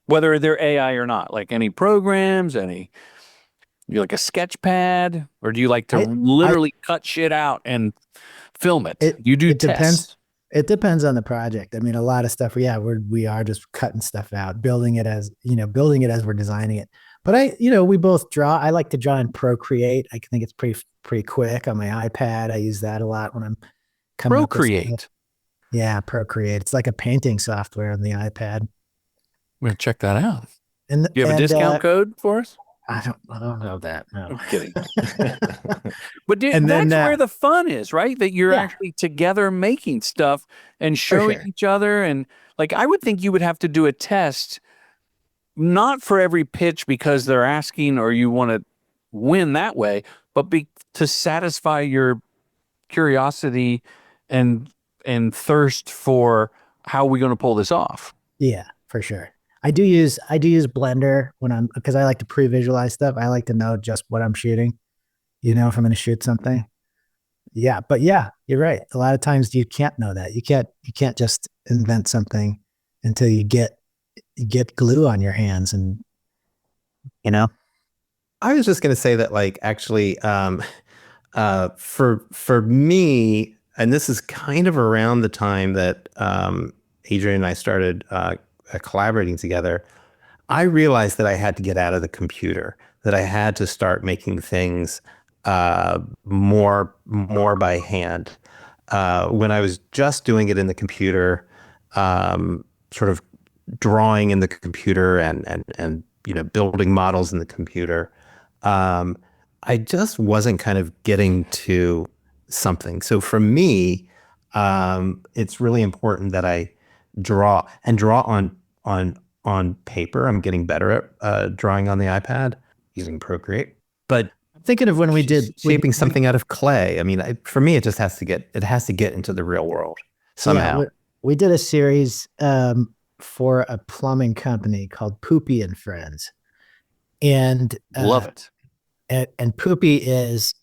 whether they're AI or not? Like any programs, you like a sketch pad, or do you like to literally cut shit out and film it? You do tests. It depends on the project. I mean, a lot of stuff. Yeah, we are just cutting stuff out, building it as we're designing it. But we both draw. I like to draw in Procreate. I think it's pretty quick on my iPad. I use that a lot when I'm coming up with Procreate. stuff. Yeah, Procreate. It's like a painting software on the iPad. I'm gonna check that out. And do you have a discount code for us? I don't know that. No. I'm kidding. But that's where the fun is, right? That you're actually together making stuff and showing each other. And like, I would think you would have to do a test, not for every pitch because they're asking or you want to win that way, but to satisfy your curiosity and thirst for how are we going to pull this off. Yeah, for sure. I do use Blender because I like to pre-visualize stuff. I like to know just what I'm shooting, if I'm going to shoot something. Yeah, but yeah, you're right. A lot of times you can't know that. You can't just invent something until you get glue on your hands, and I was just going to say that, like, actually, for me, and this is kind of around the time that Adrian and I started collaborating together, I realized that I had to get out of the computer, that I had to start making things more by hand. When I was just doing it in the computer, sort of drawing in the computer and building models in the computer, I just wasn't kind of getting to something. So for me, it's really important that I draw on paper. I'm getting better at drawing on the iPad using Procreate. But I'm thinking of when we did shaping something out of clay. I mean, for me, it just has to get into the real world somehow. Yeah, we did a series for a plumbing company called Poopy and Friends, and love it. And Poopy was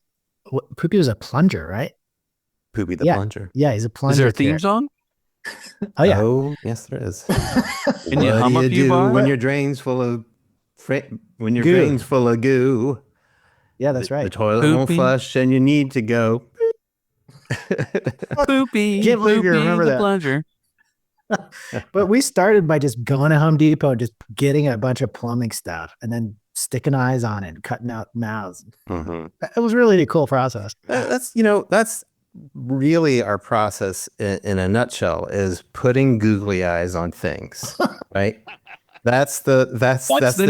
a plunger, right? Poopy the plunger. Yeah, he's a plunger. Is there a theme song? Oh yeah. Oh yes, there is. Can you hum a few bars? When your drain's full of drain's full of goo? Yeah, that's right. The toilet won't flush, and you need to go. Poopy. Can't believe you remember that. Plunger. But we started by just going to Home Depot and just getting a bunch of plumbing stuff, and then sticking eyes on it, and cutting out mouths. Mm-hmm. It was really a cool process. That's really our process in a nutshell, is putting googly eyes on things, right? That's the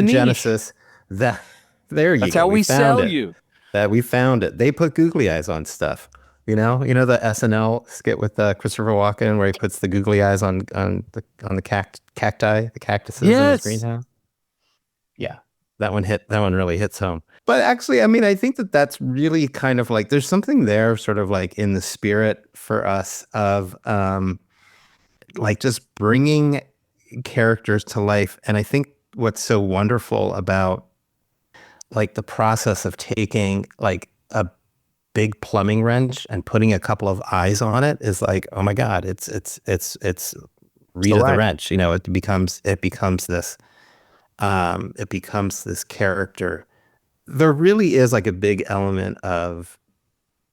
genesis. That's how we sell you. That we found it. They put googly eyes on stuff. You know the SNL skit with Christopher Walken where he puts the googly eyes on the cacti, the cactuses in his greenhouse. Yeah, that one really hits home. But actually, I mean, I think that's really kind of like, there's something there sort of like in the spirit for us of like just bringing characters to life. And I think what's so wonderful about like the process of taking like a big plumbing wrench and putting a couple of eyes on it is like, oh my God, it's Rita the wrench. It becomes this character. There really is like a big element of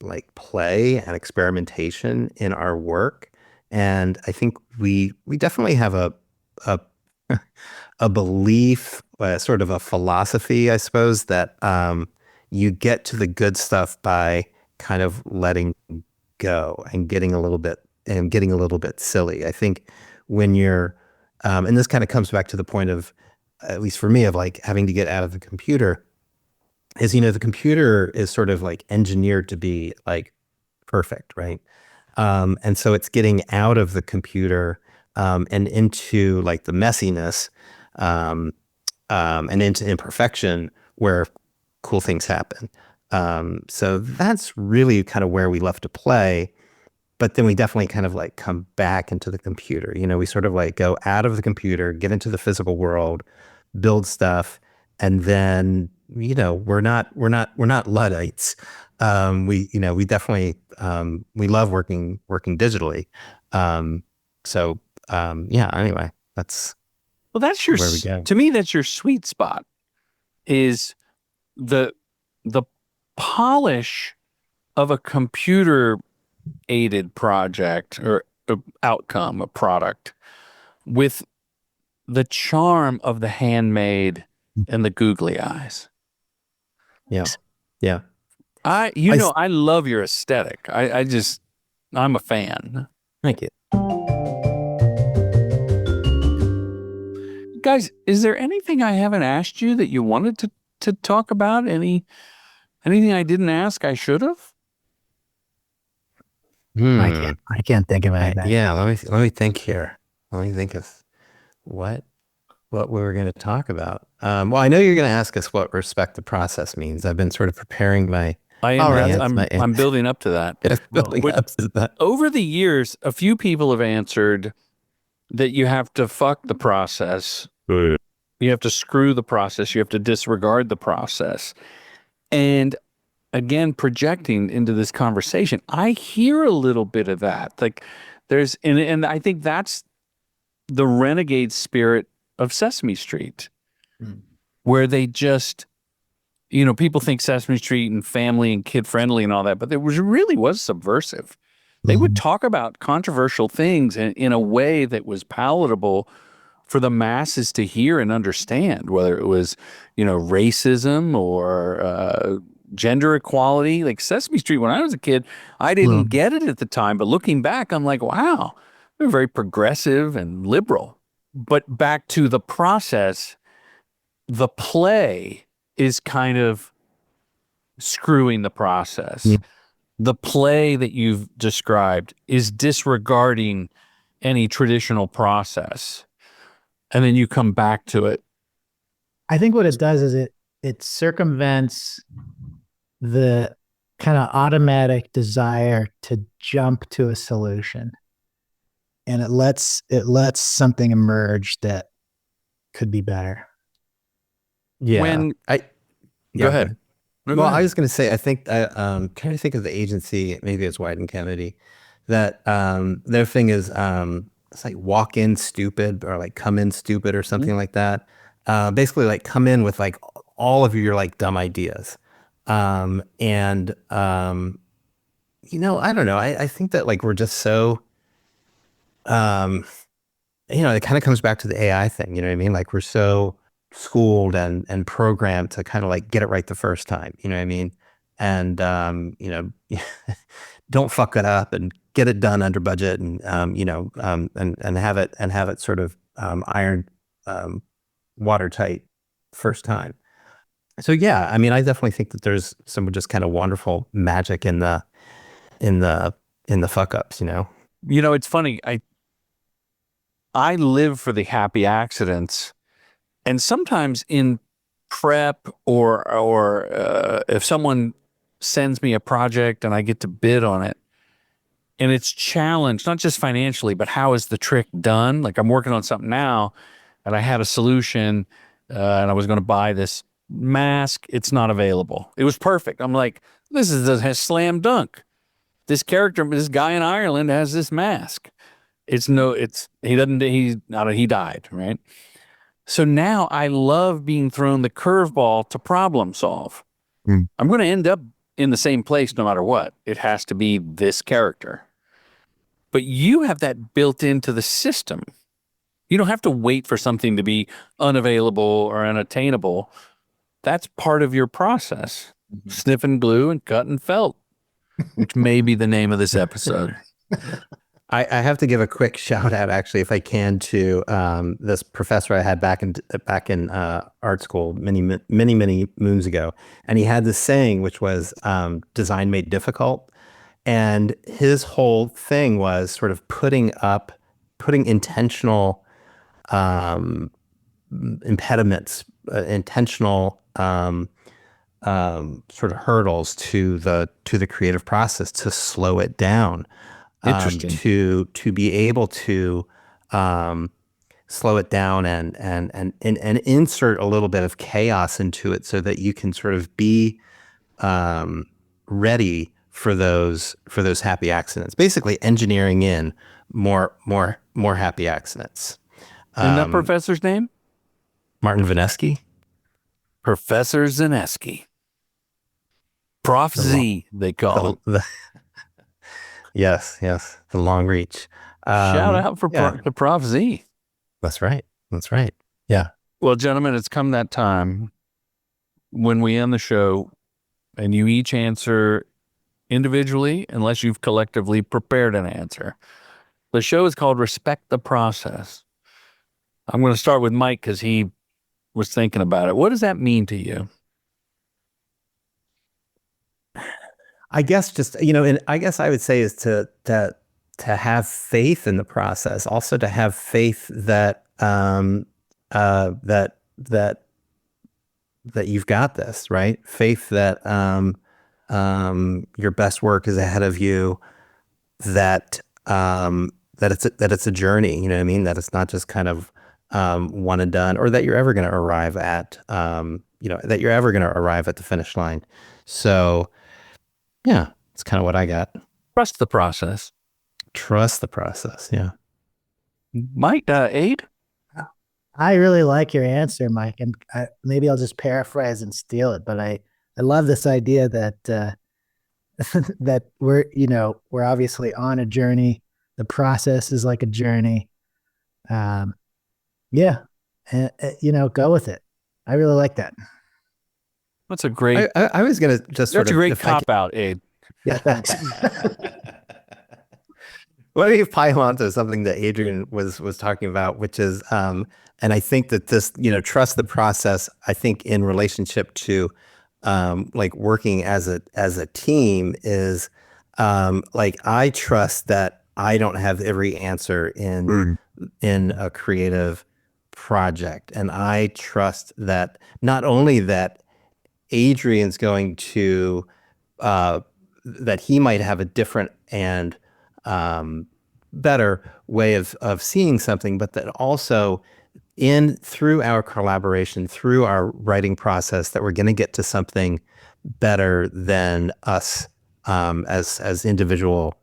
like play and experimentation in our work. And I think we definitely have a belief, sort of a philosophy, I suppose, that you get to the good stuff by kind of letting go and getting a little bit silly. I think when you're, and this kind of comes back to the point of, at least for me, of like having to get out of the computer, is, the computer is sort of like engineered to be like perfect, right? And so it's getting out of the computer and into like the messiness and into imperfection where cool things happen. So that's really kind of where we love to play. But then we definitely kind of like come back into the computer. We sort of like go out of the computer, get into the physical world, build stuff, and then we're not Luddites. We definitely we love working digitally. Anyway, that's where we go. To me, that's your sweet spot, is the polish of a computer aided project or outcome, a product, with the charm of the handmade and the googly eyes. Yeah. I love your aesthetic. I'm a fan. Thank you. Guys, is there anything I haven't asked you that you wanted to talk about? Anything I didn't ask I should have? I can't think of anything. Yeah, let me think here. Let me think of what we were going to talk about. Well, I know you're going to ask us what respect the process means. I've been sort of preparing my. I'm building up to that. Over the years, a few people have answered that you have to fuck the process. You have to screw the process. You have to disregard the process. And again, projecting into this conversation, I hear a little bit of that. Like and I think that's the renegade spirit of Sesame Street, where they just, people think Sesame Street and family and kid friendly and all that, but it really was subversive. They would talk about controversial things in a way that was palatable for the masses to hear and understand, whether it was, racism or gender equality. Like Sesame Street, when I was a kid, I didn't get it at the time, but looking back, I'm like, wow, they're very progressive and liberal. But back to the process, the play is kind of screwing the process. The play that you've described is disregarding any traditional process. And then you come back to it. I think what it does is it circumvents the kind of automatic desire to jump to a solution. And it lets something emerge that could be better. Yeah. Go ahead. Well, I was going to say, I think trying to think of the agency, maybe it's White and Kennedy, that their thing is it's like walk in stupid or like come in stupid or something like that. Basically, like come in with like all of your like dumb ideas, I don't know. I think that like we're just so, it kind of comes back to the AI thing. You know what I mean? Like we're so schooled and programmed to kind of like get it right the first time, you know what I mean? And don't fuck it up and get it done under budget and and have it sort of iron watertight first time. So yeah, I mean, I definitely think that there's some just kind of wonderful magic in the fuck ups, It's funny. I live for the happy accidents. And sometimes in prep or if someone sends me a project and I get to bid on it and it's challenged, not just financially, but how is the trick done? Like I'm working on something now and I had a solution and I was going to buy this mask. It's not available. It was perfect. I'm like, this is a slam dunk. This guy in Ireland has this mask. He died, right? So now I love being thrown the curveball to problem solve. I'm going to end up in the same place no matter what. It has to be this character. But you have that built into the system. You don't have to wait for something to be unavailable or unattainable. That's part of your process. Sniffing glue and cutting felt. which may be the name of this episode. I have to give a quick shout out, actually, if I can, to this professor I had back in art school many moons ago, and he had this saying, which was "design made difficult," and his whole thing was sort of putting intentional impediments, intentional sort of hurdles to the creative process to slow it down. Interesting. To be able to slow it down and insert a little bit of chaos into it so that you can sort of be ready for those happy accidents. Basically, engineering in more happy accidents. And that professor's name? Martin Vanesky. Professor Zaneski. Prof Z, they call him. Yes, the long reach. Shout out to Prof Z. That's right. Yeah. Well, gentlemen, it's come that time when we end the show and you each answer individually, unless you've collectively prepared an answer. The show is called Respect the Process. I'm going to start with Mike because he was thinking about it. What does that mean to you? I guess just, and I guess I would say is to have faith in the process, also to have faith that that you've got this, right? Faith that your best work is ahead of you, that it's a journey, you know what I mean? That it's not just kind of one and done, or that you're ever going to arrive at the finish line. So yeah, it's kind of what I got. Trust the process. Trust the process. Yeah. Mike, Aid? I really like your answer, Mike, and maybe I'll just paraphrase and steal it. But I love this idea that that we're obviously on a journey. The process is like a journey. Yeah, and go with it. I really like that. That's a great. I was gonna just. That's a great cop out, Aid. Yeah, thanks. What do you pile onto something that Adrian was talking about, which is, and I think that this, trust the process. I think in relationship to, like working as a team is, like I trust that I don't have every answer in a creative project, and I trust that not only that Adrian's going to that he might have a different and better way of seeing something, but that also through our collaboration, through our writing process, that we're going to get to something better than us as individual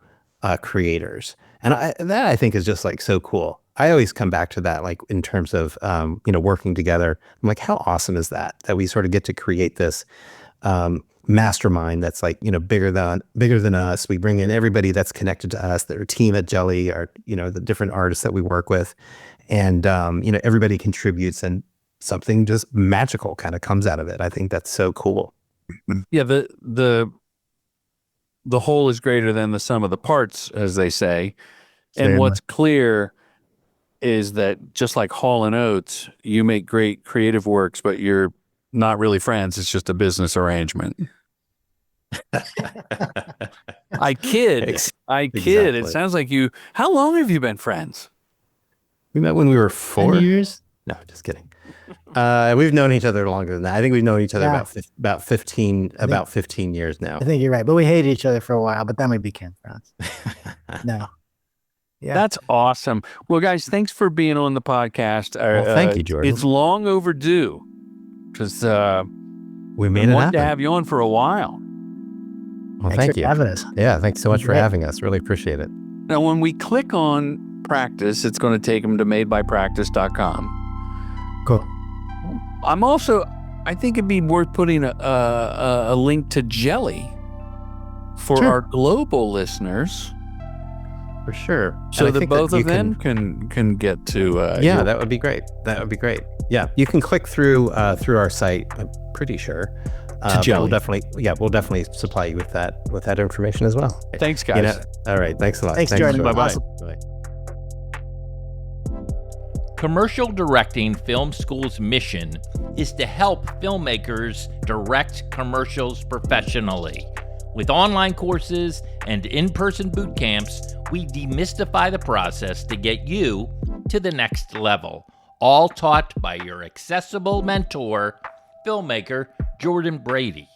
creators. And that I think is just like so cool. I always come back to that, like in terms of working together. I'm like, how awesome is that we sort of get to create this mastermind that's like bigger than us. We bring in everybody that's connected to us, their team at Jelly, or the different artists that we work with, and everybody contributes, and something just magical kind of comes out of it. I think that's so cool. Yeah, the whole is greater than the sum of the parts, as they say. And what's clear is that just like Hall and Oates, you make great creative works, but you're not really friends. It's just a business arrangement. I kid. Exactly. It sounds like you. How long have you been friends? We met when we were 4 10 years. No, just kidding. We've known each other longer than that. I think we've known each other about 15 years now. I think you're right, but we hated each other for a while, but then we became friends. No. Yeah. That's awesome. Well, guys, thanks for being on the podcast. Well, thank you, Jordan. It's long overdue because we made it wanted happen to have you on for a while. Well, Thanks thank for you. having us. Yeah, thanks so much for having us. Really appreciate it. Now, when we click on practice, it's going to take them to madebypractice.com. Cool. I think it'd be worth putting a link to Jelly for our global listeners. For sure. So that both of them can get to that would be great. Yeah, you can click through our site, I'm pretty sure. Jelly. We'll definitely supply you with that information as well. Thanks, guys. All right. Thanks a lot. Thanks, Jordan. Bye-bye. Awesome. Bye. Commercial Directing Film School's mission is to help filmmakers direct commercials professionally. With online courses and in-person boot camps, we demystify the process to get you to the next level, all taught by your accessible mentor, filmmaker Jordan Brady.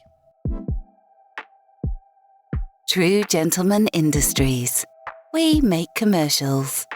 True Gentleman Industries. We make commercials.